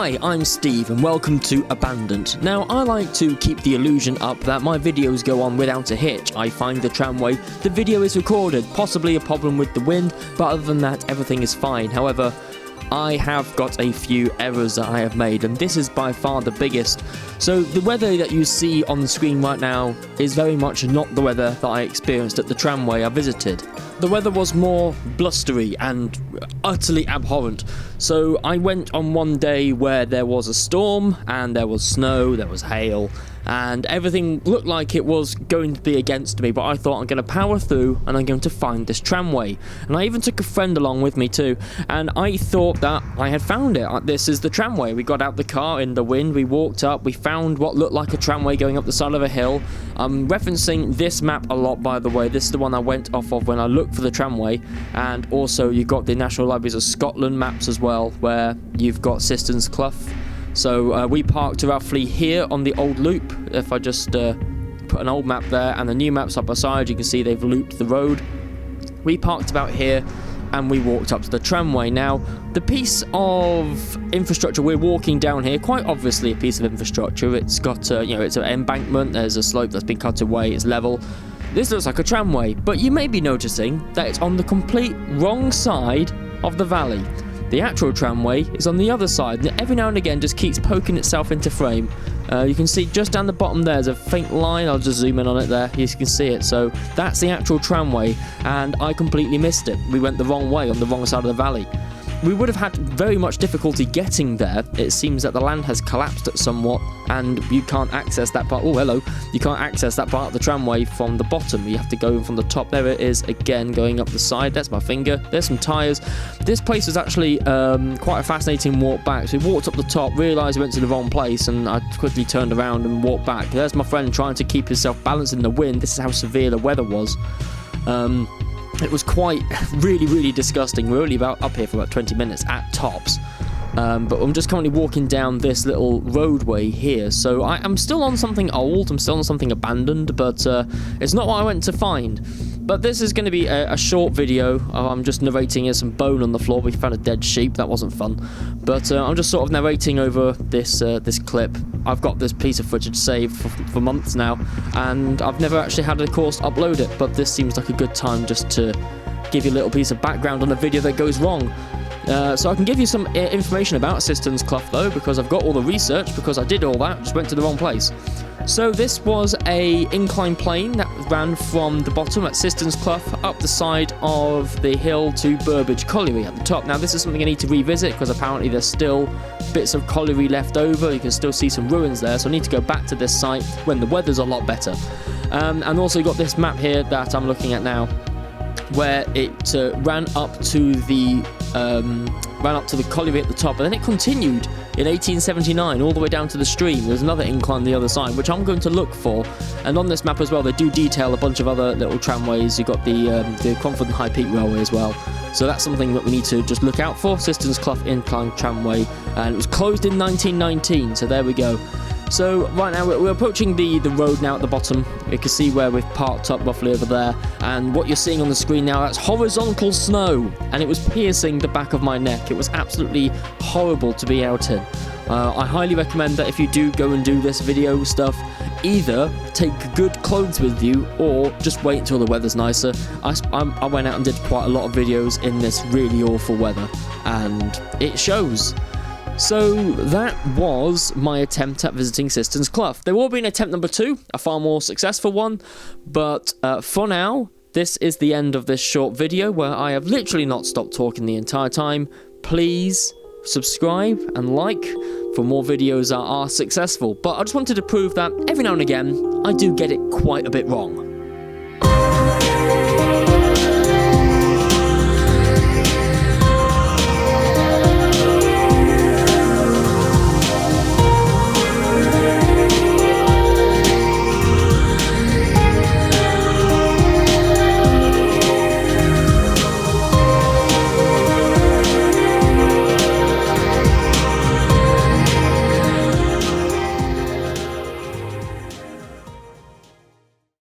Hi, I'm Steve and welcome to Abandoned. Now, I like to keep the illusion up that my videos go on without a hitch. I find the tramway, the video is recorded, possibly a problem with the wind, but other than that, everything is fine. However, I have got a few errors that I have made, and this is by far the biggest. So the weather that you see on the screen right now is very much not the weather that I experienced at the tramway I visited. The weather was more blustery and utterly abhorrent. So I went on one day where there was a storm, and there was snow, there was hail, and everything looked like it was going to be against me, but I thought I'm going to power through and I'm going to find this tramway. And I even took a friend along with me too, and I thought that I had found it. This is the tramway. We got out the car in the wind, we walked up, we found what looked like a tramway going up the side of a hill. I'm referencing this map a lot, by the way. This is the one I went off of when I looked for the tramway. And also you've got the National Libraries of Scotland maps as well, where you've got Sisters Clough. So we parked roughly here on the old loop. If I just put an old map there and the new map side by side, you can see they've looped the road. We parked about here and we walked up to the tramway. Now, the piece of infrastructure we're walking down here, quite obviously a piece of infrastructure. It's got, it's an embankment, there's a slope that's been cut away, it's level. This looks like a tramway, but you may be noticing that it's on the complete wrong side of the valley. The actual tramway is on the other side, and every now and again just keeps poking itself into frame. You can see just down the bottom there's a faint line. I'll just zoom in on it there, you can see it. So that's the actual tramway, and I completely missed it. We went the wrong way on the wrong side of the valley. We would have had very much difficulty getting there. It seems that the land has collapsed somewhat, and you can't access that part. Oh, hello. You can't access that part of the tramway from the bottom. You have to go in from the top. There it is again, going up the side. That's my finger. There's some tyres. This place was actually quite a fascinating walk back. So we walked up the top, realised we went to the wrong place, and I quickly turned around and walked back. There's my friend trying to keep himself balanced in the wind. This is how severe the weather was. It was quite really disgusting. We're only up here for about 20 minutes at tops. But I'm just currently walking down this little roadway here. So I'm still on something old, I'm still on something abandoned, but it's not what I went to find. But this is going to be a short video. I'm just narrating some bone on the floor. We found a dead sheep. That wasn't fun. But I'm just sort of narrating over this clip. I've got this piece of footage saved for months now, and I've never actually had a course upload it. But this seems like a good time just to give you a little piece of background on a video that goes wrong. So I can give you some information about Sisters Clough though, because I've got all the research, because I did all that, just went to the wrong place. So this was a inclined plane that ran from the bottom at Sisters Clough up the side of the hill to Burbage Colliery at the top. Now this is something I need to revisit, because apparently there's still bits of colliery left over. You can still see some ruins there, so I need to go back to this site when the weather's a lot better. And also got this map here that I'm looking at now, where it ran up to the colliery at the top, and then it continued in 1879 all the way down to the stream. There's another incline on the other side, which I'm going to look for. And on this map as well, they do detail a bunch of other little tramways. You've got the Cromford and High Peak Railway as well. So that's something that we need to just look out for. Sisters Clough Incline Tramway, and it was closed in 1919, so there we go. So right now we're approaching the road now at the bottom. You can see where we've parked up roughly over there, and what you're seeing on the screen now, that's horizontal snow, and it was piercing the back of my neck. It was absolutely horrible to be out in. I highly recommend that if you do go and do this video stuff, either take good clothes with you or just wait until the weather's nicer. I went out and did quite a lot of videos in this really awful weather, and it shows. So that was my attempt at visiting Sisters Clough. There will be an attempt number 2, a far more successful one, but for now, this is the end of this short video where I have literally not stopped talking the entire time. Please subscribe and like for more videos that are successful, but I just wanted to prove that every now and again, I do get it quite a bit wrong.